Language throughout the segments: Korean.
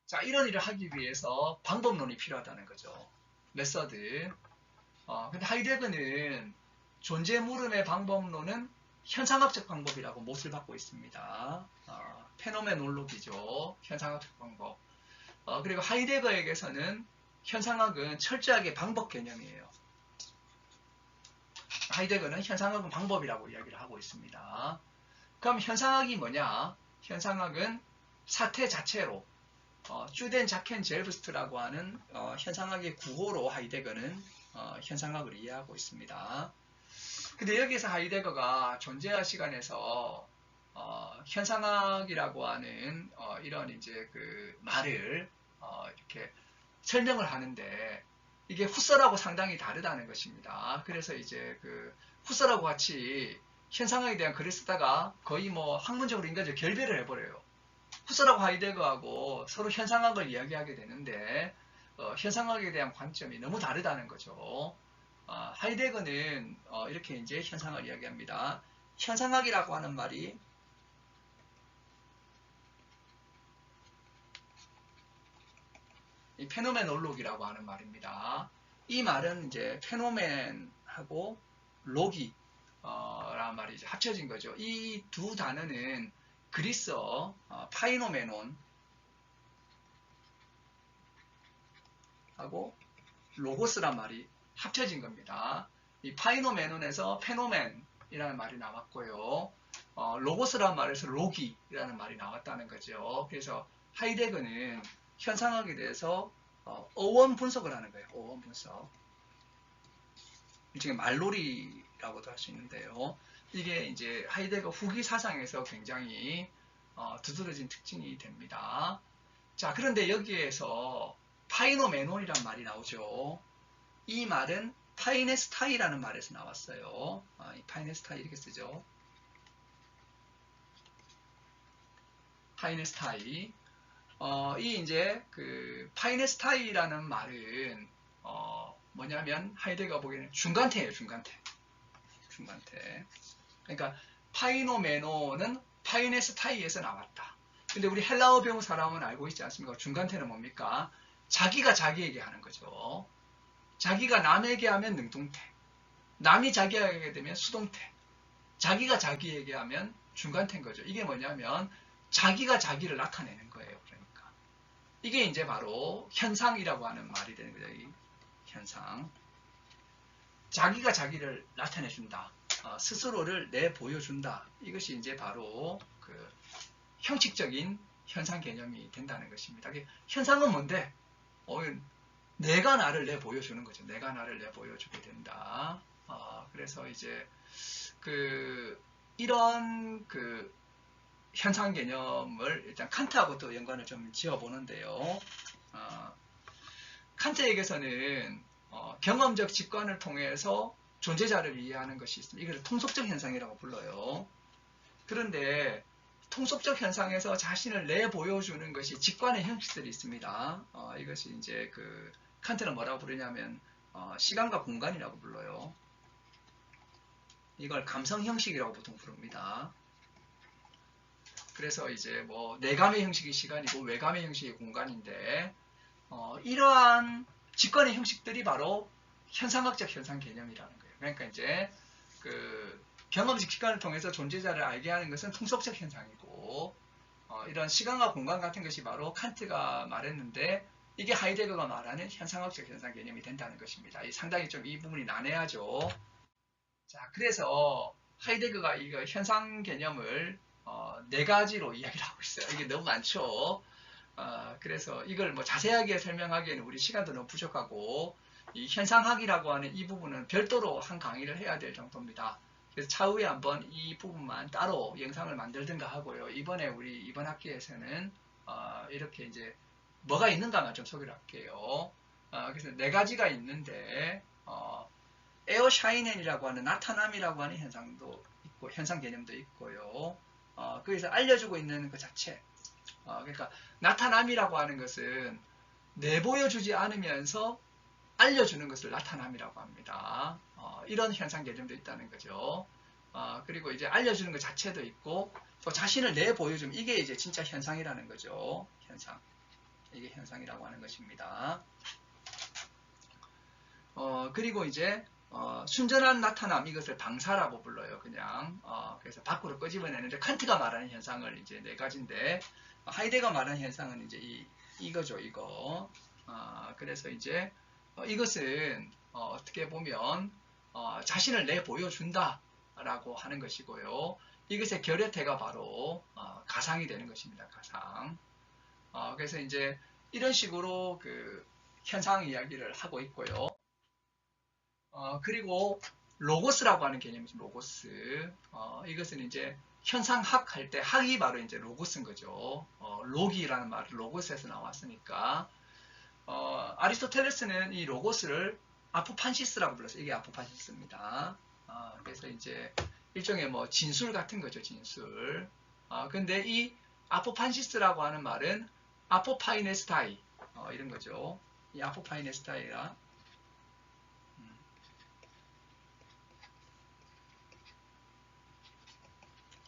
자, 이런 일을 하기 위해서 방법론이 필요하다는 거죠. 메서드. 근데 하이데거는 존재 물음의 방법론은 현상학적 방법이라고 못을 받고 있습니다. 페노메놀로기죠. 현상학적 방법. 그리고 하이데거에게서는 현상학은 철저하게 방법 개념이에요. 하이데거는 현상학은 방법이라고 이야기를 하고 있습니다. 그럼 현상학이 뭐냐? 현상학은 사태 자체로 쭈덴 자켄 젤브스트라고 하는 현상학의 구호로 하이데거는 현상학을 이해하고 있습니다. 근데 여기서 하이데거가 존재와 시간에서 현상학이라고 하는 이런 이제 그 말을 이렇게 설명을 하는데 이게 후서라고 상당히 다르다는 것입니다. 그래서 이제 그 후서라고 같이 현상학에 대한 글을 쓰다가 거의 뭐 학문적으로 인간적으로 결별을 해버려요. 후서라고 하이데거하고 서로 현상학을 이야기하게 되는데 현상학에 대한 관점이 너무 다르다는 거죠. 하이데거는 이렇게 이제 현상을 이야기합니다. 현상학이라고 하는 말이 이 페노메놀로기라고 하는 말입니다. 이 말은 이제 페노멘하고 로기 라는 말이 이제 합쳐진 거죠. 이 두 단어는 그리스어 파이노메논 하고 로고스란 말이 합쳐진 겁니다. 이 파이노메논에서 페노멘이라는 말이 나왔고요. 로고스라는 말에서 로기라는 말이 나왔다는 거죠. 그래서 하이데거는 현상학에 대해서 어원 분석을 하는 거예요. 어원 분석. 일종의 말놀이라고도 할 수 있는데요. 이게 이제 하이데거 후기 사상에서 굉장히 두드러진 특징이 됩니다. 자, 그런데 여기에서 파이노메논이란 말이 나오죠. 이 말은 파이네스타이라는 말에서 나왔어요. 이 파이네스타이 이렇게 쓰죠. 파이네스타이. 이 이제 그 파이네스타이라는 말은 뭐냐면 하이데거가 보기에는 중간태예요. 중간태. 그러니까 파이노메노는 파이네스타이에서 나왔다. 근데 우리 헬라어 배운 사람은 알고 있지 않습니까? 중간태는 뭡니까? 자기가 자기에게 하는 거죠. 자기가 남에게 하면 능동태, 남이 자기에게 하게 되면 수동태, 자기가 자기에게 하면 중간태인 거죠. 이게 뭐냐면 자기가 자기를 나타내는 거예요. 그러니까 이게 이제 바로 현상이라고 하는 말이 되는 거죠. 이 현상. 자기가 자기를 나타내준다. 스스로를 내보여준다. 이것이 이제 바로 그 형식적인 현상 개념이 된다는 것입니다. 현상은 뭔데? 내가 나를 내보여주는 거죠. 내가 나를 내보여주게 된다. 그래서 이제 이런 현상 개념을 일단 칸트하고 또 연관을 좀 지어보는데요. 칸트에게서는 경험적 직관을 통해서 존재자를 이해하는 것이 있습니다. 이걸 통속적 현상이라고 불러요. 그런데 통속적 현상에서 자신을 내보여주는 것이 직관의 형식들이 있습니다. 이것이 이제 칸트는 뭐라고 부르냐면 시간과 공간이라고 불러요. 이걸 감성 형식이라고 보통 부릅니다. 그래서 이제 뭐 내감의 형식이 시간이고 외감의 형식이 공간인데 이러한 직관의 형식들이 바로 현상학적 현상 개념이라는 거예요. 그러니까 이제 경험적 직관을 통해서 존재자를 알게 하는 것은 통속적 현상이고 이런 시간과 공간 같은 것이 바로 칸트가 말했는데 이게 하이데거가 말하는 현상학적 현상 개념이 된다는 것입니다. 상당히 좀 이 부분이 난해하죠. 자, 그래서 하이데거가 이 현상 개념을 네 가지로 이야기를 하고 있어요. 이게 너무 많죠. 그래서 이걸 뭐 자세하게 설명하기에는 우리 시간도 너무 부족하고 이 현상학이라고 하는 이 부분은 별도로 한 강의를 해야 될 정도입니다. 그래서 차후에 한번 이 부분만 따로 영상을 만들든가 하고요. 이번에 우리 이번 학기에서는 이렇게 이제 뭐가 있는가만 좀 소개를 할게요. 그래서 네 가지가 있는데 에어샤이넨이라고 하는 나타남이라고 하는 현상도 있고 현상 개념도 있고요. 거기서 알려주고 있는 그 자체. 그러니까 나타남이라고 하는 것은 내보여주지 않으면서 알려주는 것을 나타남이라고 합니다. 이런 현상 개념도 있다는 거죠. 그리고 이제 알려주는 것 자체도 있고 또 자신을 내보여주면 이게 이제 진짜 현상이라는 거죠. 현상. 이게 현상이라고 하는 것입니다. 그리고 이제 순전한 나타남, 이것을 방사라고 불러요. 그냥 그래서 밖으로 끄집어내는데, 칸트가 말하는 현상을 이제 네 가지인데, 하이데거가 말하는 현상은 이제 이거죠. 이거. 그래서 이제 이것은 어떻게 보면 자신을 내보여준다 라고 하는 것이고요. 이것의 결여태가 바로 가상이 되는 것입니다. 가상. 그래서 이제 이런 식으로 그 현상 이야기를 하고 있고요. 그리고 로고스라고 하는 개념이죠. 로고스. 이것은 이제 현상학 할 때, 학이 바로 이제 로고스인 거죠. 로기라는 말이 로고스에서 나왔으니까. 아리스토텔레스는 이 로고스를 아포판시스라고 불렀어요. 이게 아포판시스입니다. 그래서 이제 일종의 뭐 진술 같은 거죠. 진술. 근데 이 아포판시스라고 하는 말은 아포파이네스타이 이런 거죠. 이 아포파이네스타이라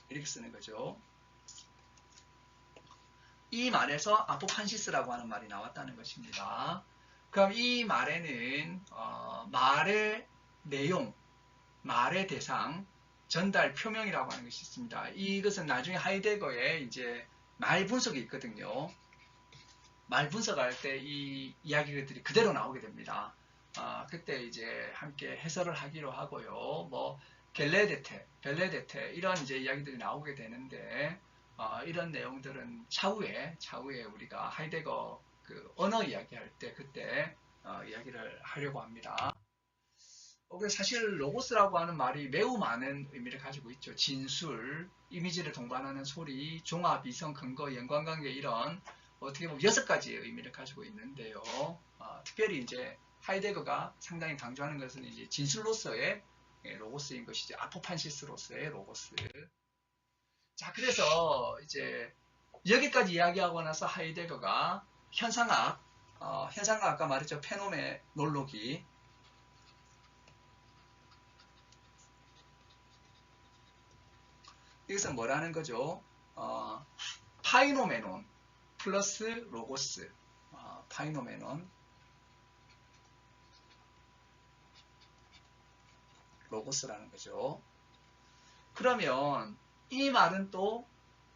이렇게 쓰는 거죠. 이 말에서 아포판시스라고 하는 말이 나왔다는 것입니다. 그럼 이 말에는 말의 내용, 말의 대상, 전달 표명이라고 하는 것이 있습니다. 이것은 나중에 하이데거에 이제 말 분석이 있거든요. 말 분석할 때 이 이야기들이 그대로 나오게 됩니다. 그때 이제 함께 해설을 하기로 하고요. 뭐 벨레데테 이런 이제 이야기들이 나오게 되는데 이런 내용들은 차후에 우리가 하이데거 그 언어 이야기할 때 그때 이야기를 하려고 합니다. 사실 로고스라고 하는 말이 매우 많은 의미를 가지고 있죠. 진술, 이미지를 동반하는 소리, 종합, 이성, 근거, 연관관계 이런 어떻게 보면 6가지의 의미를 가지고 있는데요. 특별히 이제 하이데거가 상당히 강조하는 것은 이제 진술로서의 로고스인 것이죠. 아포판시스로서의 로고스. 자, 그래서 이제 여기까지 이야기하고 나서 하이데거가 현상학 아까 말했죠. 페노메놀로기. 이것은 뭐라는 거죠? 파이노메논 플러스 로고스. 파이노메논 로고스라는 거죠. 그러면 이 말은 또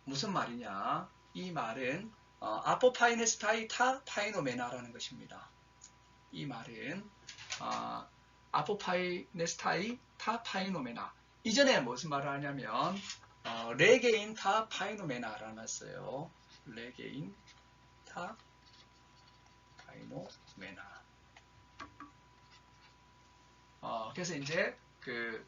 무슨 말이냐? 이 말은 아포파이네스타이 타 파이노메나라는 것입니다. 이 말은 아포파이네스타이 타 파이노메나. 이전에 무슨 말을 하냐면 레게인 타 파이노메나라는 말 써요. 레게인 타 파이노메나. 그래서 이제 그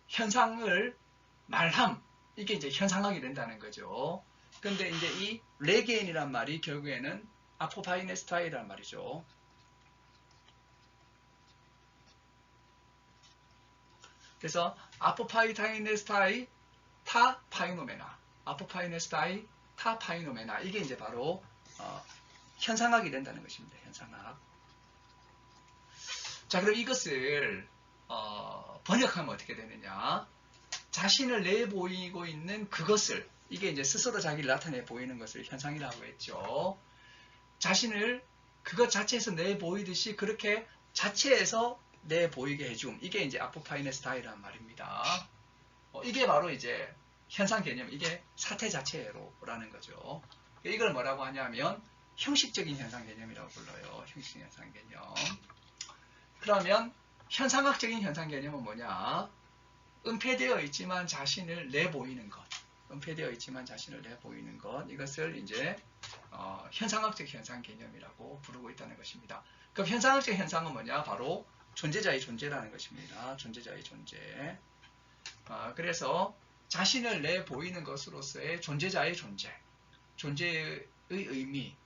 현상을 말함, 이게 이제 현상학이 된다는 거죠. 근데 이제 이 레게인이란 말이 결국에는 아포파이네스타이란 말이죠. 그래서 아포파이네스타이 타 파이노메나, 아포파이네스타이 타 파이노메나, 이게 이제 바로 현상학이 된다는 것입니다. 현상학. 자, 그럼 이것을 번역하면 어떻게 되느냐? 자신을 내보이고 있는 그것을, 이게 이제 스스로 자기를 나타내 보이는 것을 현상이라고 했죠. 자신을 그것 자체에서 내보이듯이 그렇게 자체에서 내보이게 해줌. 이게 이제 아포파이네스타이라는 말입니다. 이게 바로 이제 현상 개념, 이게 사태 자체로라는 거죠. 이걸 뭐라고 하냐면 형식적인 현상 개념이라고 불러요. 형식적인 현상 개념. 그러면 현상학적인 현상 개념은 뭐냐? 은폐되어 있지만 자신을 내보이는 것. 은폐되어 있지만 자신을 내보이는 것. 이것을 이제 현상학적 현상 개념이라고 부르고 있다는 것입니다. 그럼 현상학적 현상은 뭐냐? 바로 존재자의 존재라는 것입니다. 존재자의 존재. 그래서 자신을 내보이는 것으로서의 존재자의 존재. 존재의 의미.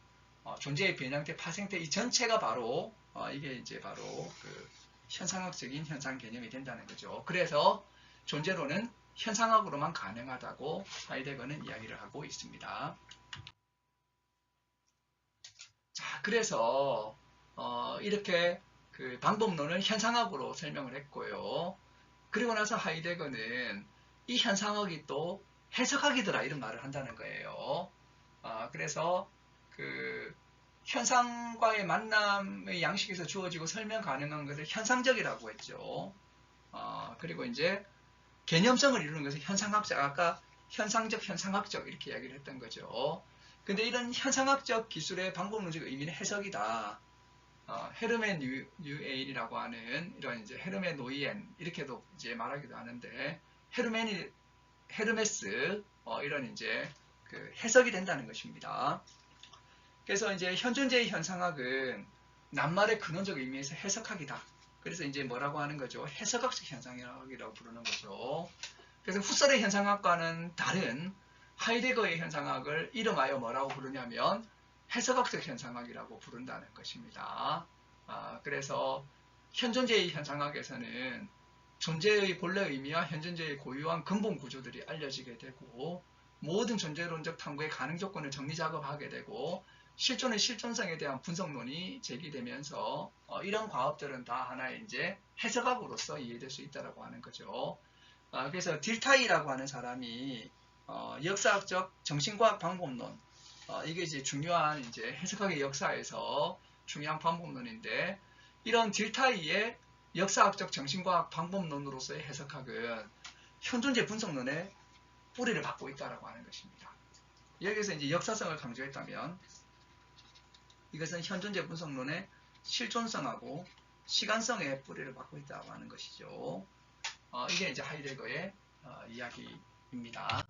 존재의 변형태, 파생태, 이 전체가 바로 이게 이제 바로 그 현상학적인 현상 개념이 된다는 거죠. 그래서 존재론은 현상학으로만 가능하다고 하이데거는 이야기를 하고 있습니다. 자, 그래서 이렇게 그 방법론을 현상학으로 설명을 했고요. 그리고 나서 하이데거는 이 현상학이 또 해석학이더라 이런 말을 한다는 거예요. 그래서 그 현상과의 만남의 양식에서 주어지고 설명 가능한 것을 현상적이라고 했죠. 그리고 이제 개념성을 이루는 것을 현상학적, 아까 현상적, 현상학적 이렇게 이야기를 했던 거죠. 근데 이런 현상학적 기술의 방법론적 의미는 해석이다. 헤르메 뉴에일이라고 하는 이런 이제 헤르메 노이엔 이렇게도 이제 말하기도 하는데 헤르메스 이런 이제 그 해석이 된다는 것입니다. 그래서 이제 현존재의 현상학은 낱말의 근원적 의미에서 해석학이다. 그래서 이제 뭐라고 하는 거죠? 해석학적 현상학이라고 부르는 거죠. 그래서 후설의 현상학과는 다른 하이데거의 현상학을 이름하여 뭐라고 부르냐면 해석학적 현상학이라고 부른다는 것입니다. 그래서 현존재의 현상학에서는 존재의 본래 의미와 현존재의 고유한 근본 구조들이 알려지게 되고 모든 존재론적 탐구의 가능 조건을 정리 작업하게 되고 실존의 실존성에 대한 분석론이 제기되면서 이런 과업들은 다 하나의 이제 해석학으로서 이해될 수 있다고 하는 거죠. 그래서 딜타이라고 하는 사람이 역사학적 정신과학 방법론 이게 이제 중요한 이제 해석학의 역사에서 중요한 방법론인데 이런 딜타이의 역사학적 정신과학 방법론으로서의 해석학은 현존재 분석론의 뿌리를 받고 있다고 하는 것입니다. 여기서 이제 역사성을 강조했다면 이것은 현존재 분석론의 실존성하고 시간성의 뿌리를 받고 있다고 하는 것이죠. 이게 이제 하이데거의 이야기입니다.